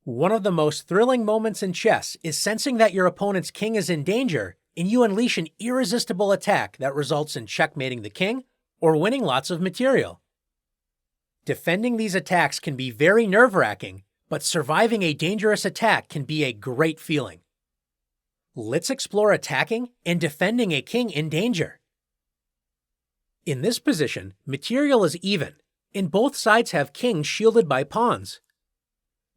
One of the most thrilling moments in chess is sensing that your opponent's king is in danger, and you unleash an irresistible attack that results in checkmating the king or winning lots of material. Defending these attacks can be very nerve-wracking, but surviving a dangerous attack can be a great feeling. Let's explore attacking and defending a king in danger. In this position, material is even, and both sides have kings shielded by pawns.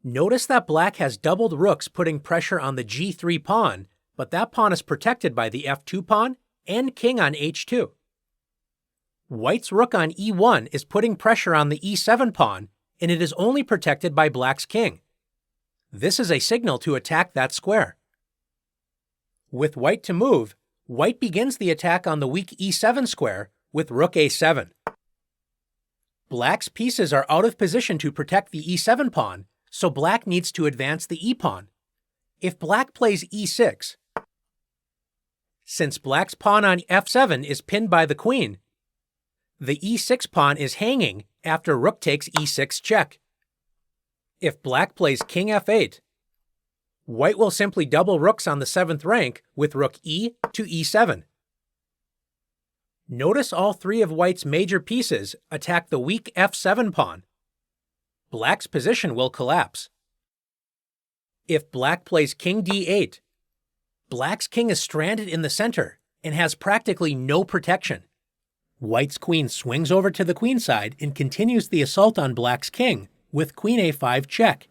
Notice that black has doubled rooks putting pressure on the g3 pawn, but that pawn is protected by the f2 pawn and king on h2. White's rook on e1 is putting pressure on the e7 pawn, and it is only protected by black's king. This is a signal to attack that square. With white to move, white begins the attack on the weak e7 square with rook a7. Black's pieces are out of position to protect the e7 pawn, so black needs to advance the e-pawn. If black plays e6, since black's pawn on f7 is pinned by the queen, the e6 pawn is hanging after rook takes e6 check. If black plays king f8, white will simply double rooks on the 7th rank with rook e to e7. Notice all three of white's major pieces attack the weak f7 pawn. Black's position will collapse. If black plays king d8, black's king is stranded in the center and has practically no protection. White's queen swings over to the queenside and continues the assault on black's king with queen a5 check.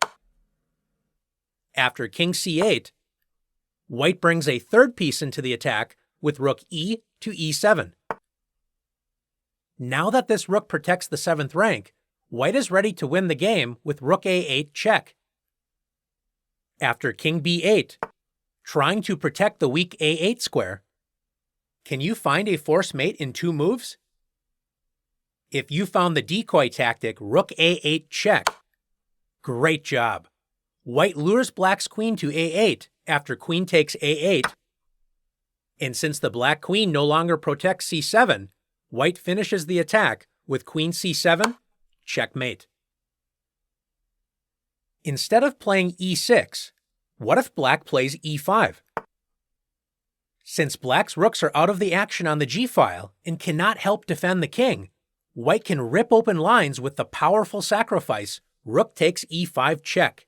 After king c8, white brings a third piece into the attack with rook e to e7. Now that this rook protects the 7th rank, white is ready to win the game with rook a8 check. After king b8, trying to protect the weak a8 square, can you find a force mate in 2 moves? If you found the decoy tactic rook a8 check, great job. White lures black's queen to a8 after queen takes a8, and since the black queen no longer protects c7, white finishes the attack with queen c7, checkmate. Instead of playing e6, what if black plays e5? Since black's rooks are out of the action on the g-file and cannot help defend the king, white can rip open lines with the powerful sacrifice rook takes e5 check.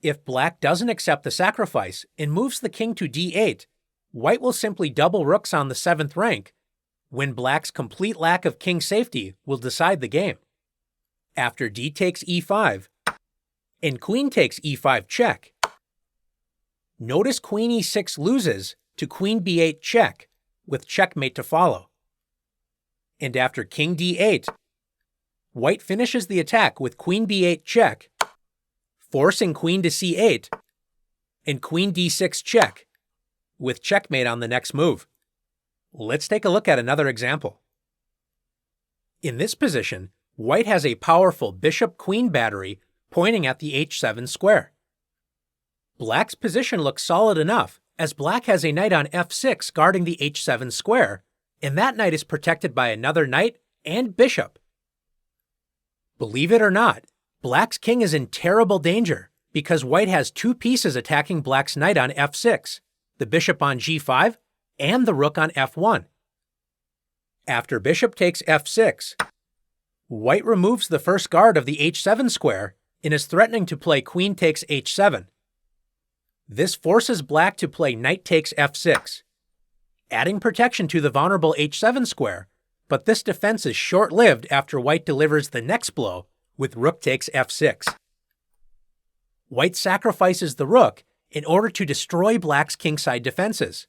If black doesn't accept the sacrifice and moves the king to d8, white will simply double rooks on the 7th rank, when black's complete lack of king safety will decide the game. After d takes e5, and queen takes e5 check, notice queen e6 loses to queen b8 check, with checkmate to follow. And after king d8, white finishes the attack with queen b8 check, forcing queen to c8, and queen d6 check, with checkmate on the next move. Let's take a look at another example. In this position, white has a powerful bishop-queen battery pointing at the h7 square. Black's position looks solid enough, as black has a knight on f6 guarding the h7 square, and that knight is protected by another knight and bishop. Believe it or not, black's king is in terrible danger because white has 2 pieces attacking black's knight on f6, the bishop on g5, and the rook on f1. After bishop takes f6, white removes the first guard of the h7 square and is threatening to play queen takes h7. This forces black to play knight takes f6, adding protection to the vulnerable h7 square, but this defense is short-lived after white delivers the next blow with rook takes f6. White sacrifices the rook in order to destroy black's kingside defenses.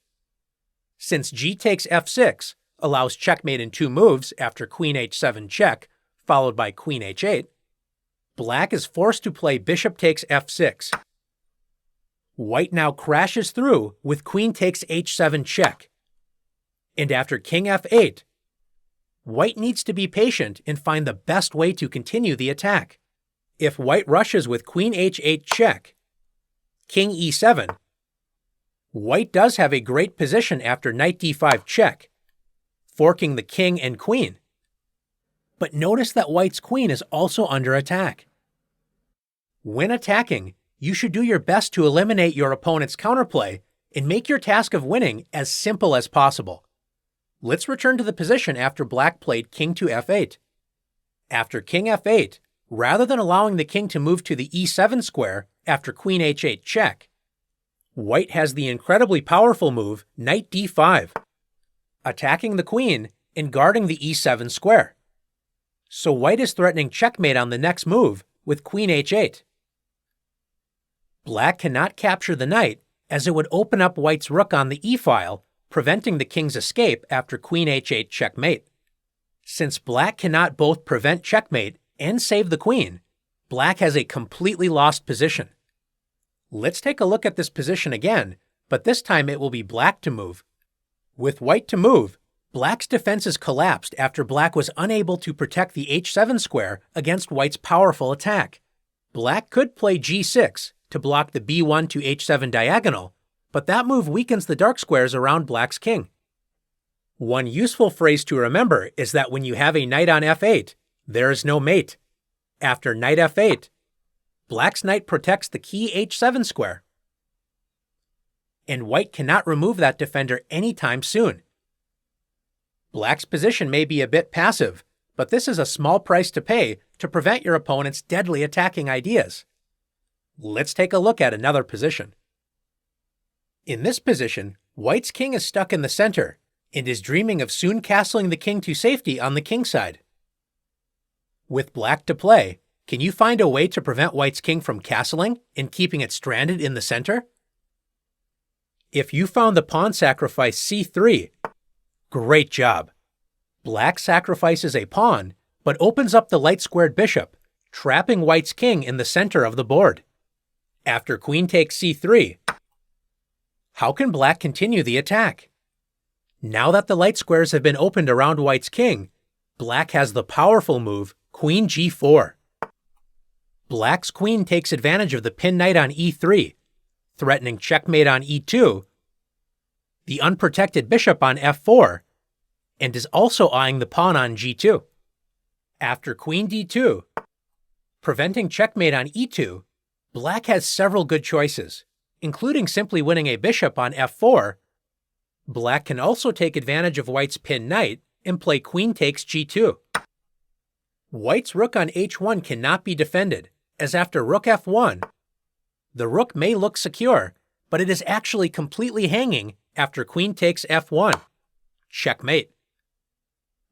Since g takes f6 allows checkmate in 2 moves after queen h7 check, followed by queen h8, black is forced to play bishop takes f6. White now crashes through with queen takes h7 check. And after king f8, white needs to be patient and find the best way to continue the attack. If white rushes with queen h8 check, king e7, white does have a great position after knight d5 check, forking the king and queen. But notice that white's queen is also under attack. When attacking, you should do your best to eliminate your opponent's counterplay and make your task of winning as simple as possible. Let's return to the position after Black played king to f8. After king f8, rather than allowing the king to move to the e7 square after queen h8 check, White has the incredibly powerful move knight d5, attacking the queen and guarding the e7 square. So White is threatening checkmate on the next move with queen h8. Black cannot capture the knight, as it would open up White's rook on the e-file, preventing the king's escape after queen h8 checkmate. Since Black cannot both prevent checkmate and save the queen, Black has a completely lost position. Let's take a look at this position again, but this time it will be Black to move. With White to move, Black's defenses collapsed after Black was unable to protect the h7 square against White's powerful attack. Black could play g6 to block the b1 to h7 diagonal, but that move weakens the dark squares around Black's king. One useful phrase to remember is that when you have a knight on f8, there is no mate. After knight f8, Black's knight protects the key h7 square, and White cannot remove that defender anytime soon. Black's position may be a bit passive, but this is a small price to pay to prevent your opponent's deadly attacking ideas. Let's take a look at another position. In this position, White's king is stuck in the center and is dreaming of soon castling the king to safety on the king side. With Black to play, can you find a way to prevent White's king from castling and keeping it stranded in the center? If you found the pawn sacrifice c3, great job. Black sacrifices a pawn, but opens up the light-squared bishop, trapping White's king in the center of the board. After queen takes c3, how can Black continue the attack? Now that the light squares have been opened around White's king, Black has the powerful move queen g4. Black's queen takes advantage of the pinned knight on e3, threatening checkmate on e2, the unprotected bishop on f4, and is also eyeing the pawn on g2. After queen d2, preventing checkmate on e2, Black has several good choices, including simply winning a bishop on f4. Black can also take advantage of White's pinned knight and play queen takes g2. White's rook on h1 cannot be defended, as after rook f1, the rook may look secure, but it is actually completely hanging after queen takes f1. Checkmate.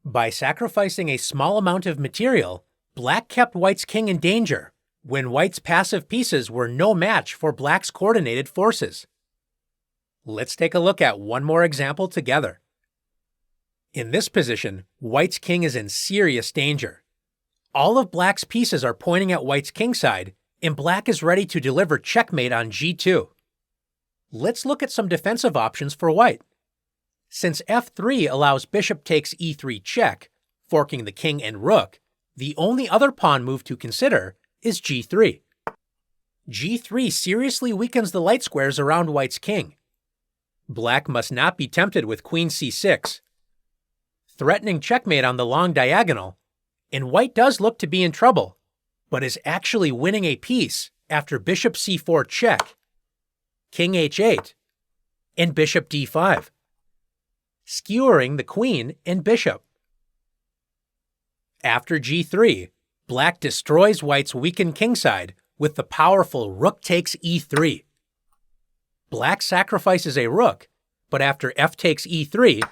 By sacrificing a small amount of material, Black kept White's king in danger when White's passive pieces were no match for Black's coordinated forces. Let's take a look at one more example together. In this position, White's king is in serious danger. All of Black's pieces are pointing at White's kingside, and Black is ready to deliver checkmate on g2. Let's look at some defensive options for White. Since f3 allows bishop takes e3 check, forking the king and rook, the only other pawn move to consider is g3. g3 seriously weakens the light squares around White's king. Black must not be tempted with queen c6, threatening checkmate on the long diagonal, and White does look to be in trouble, but is actually winning a piece after bishop c4 check, king h8, and bishop d5, skewering the queen and bishop. After g3, Black destroys White's weakened kingside with the powerful rook takes e3. Black sacrifices a rook, but after f takes e3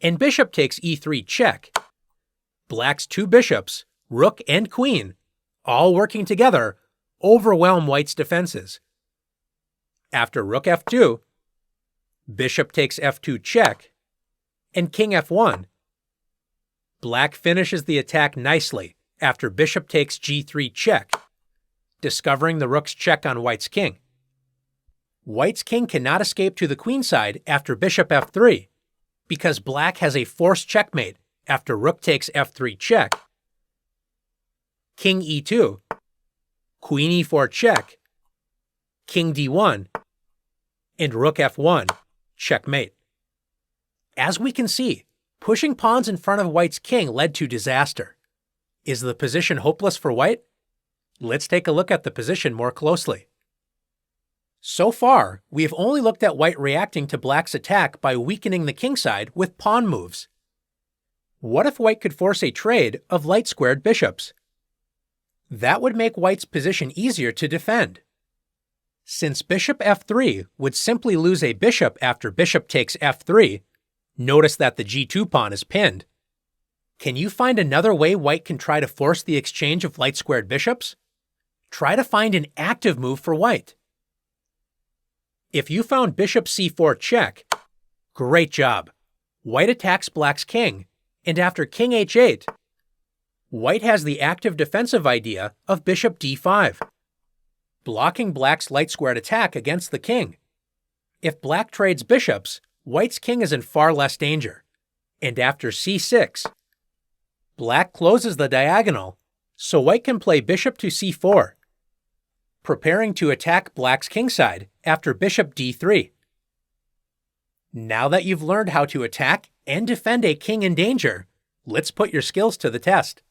and bishop takes e3 check, Black's two bishops, rook and queen, all working together, overwhelm White's defenses. After rook f2, bishop takes f2 check, and king f1, Black finishes the attack nicely after bishop takes g3 check, discovering the rook's check on White's king. White's king cannot escape to the queenside after bishop f3, because Black has a forced checkmate after rook takes f3 check, king e2, queen e4 check, king d1, and rook f1, checkmate. As we can see, pushing pawns in front of White's king led to disaster. Is the position hopeless for White? Let's take a look at the position more closely. So far, we have only looked at white reacting to black's attack by weakening the kingside with pawn moves. What if white could force a trade of light-squared bishops? That would make white's position easier to defend. Since bishop f3 would simply lose a bishop after bishop takes f3, notice that the g2 pawn is pinned. Can you find another way white can try to force the exchange of light-squared bishops? Try to find an active move for white. If you found bishop c4 check, great job. White attacks black's king, and after king h8, white has the active defensive idea of bishop d5, blocking black's light-squared attack against the king. If black trades bishops, white's king is in far less danger. And after c6, black closes the diagonal, so white can play bishop to c4, preparing to attack black's kingside after bishop d3. Now that you've learned how to attack and defend a king in danger, let's put your skills to the test.